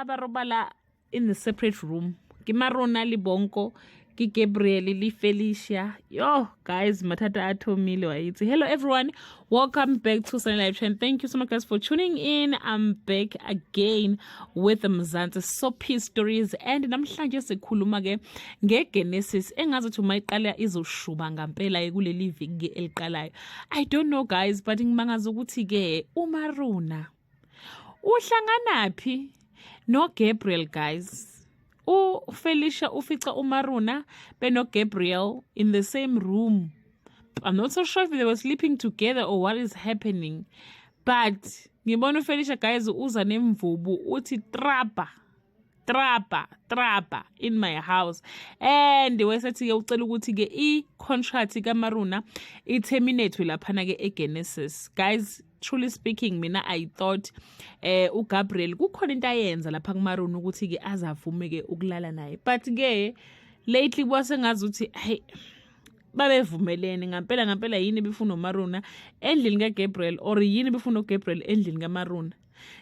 haba robala in the separate room. Ki Marona li Bonko, ki Gabriel li Felicia. Yo, guys, matata atomile waiti. Hello everyone, welcome back to Sunny Live Channel. Thank you so much guys for tuning in. I'm back again with the Mzansi Soapy Stories, and namhlanje sikhuluma ke ngeGenesis engazathi mayiqala izoshuba ngampela kuleli viki eliqalayo. I don't know guys, but ngimangaza ukuthi ke uMaruna uhlanganaphi no Gabriel guys. Felicia ufica uMaruna beno Gabriel in the same room. I'm not so sure if they were sleeping together or what is happening, but ngibona Felicia guys uza nemvubu uthi trapa in my house, and wesethi ke ucela ukuthi ke i-contract kaMaruna i-terminate laphana ke eGenesis. Guys, truly speaking, mina I thought uGabriel kukhona into ayenza lapha kuMaruna ukuthi ke azavume ke ukulala naye, but ke lately kwasengazi ukuthi hey babevumelene ngampela yini befuna uMaruna endlini kaGabriel, or yini befuna uGabriel endlini kaMaruna.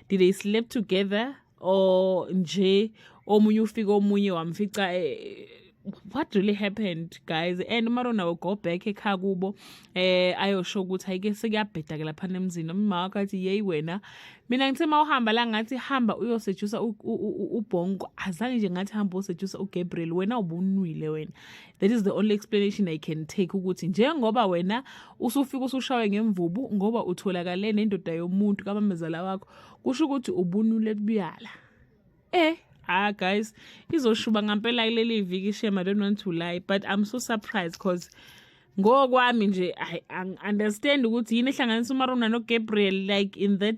Did they sleep together or nje omunye ufika omunye wamfica? What really happened guys? And Maruna will go back ekhaya kubo ayosho ukuthi ayike sekuyabheda ke lapha emzini. Umama wakhe athi yeyi wena, mina ngithe mawuhamba la ngathi hamba uyosedusa uBonko, azange nje ngathi hamba uyosedusa uGabriel, wena ubunwile wena. That is the only explanation I can take, ukuthi njengoba wena usufika usushawe ngemvubu ngoba utholakale nendoda yomuntu kabamezala wakho, kusho ukuthi ubunule kubuyala. Guys, izoshuba ngampela kuleli viki shame, I don't want to lie, but I'm so surprised because ngokwami nje I understand ukuthi yini ehlanganisa uMaruna no Gabriel like in that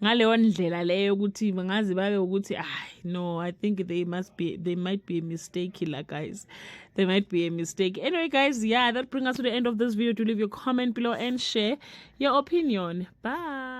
ngaleyo ndlela leyo ukuthi bangazi babe ukuthi no, I think they might be a mistake here guys. There might be a mistake. Anyway guys, yeah, that brings us to the end of this video. Do leave your comment below and share your opinion. Bye.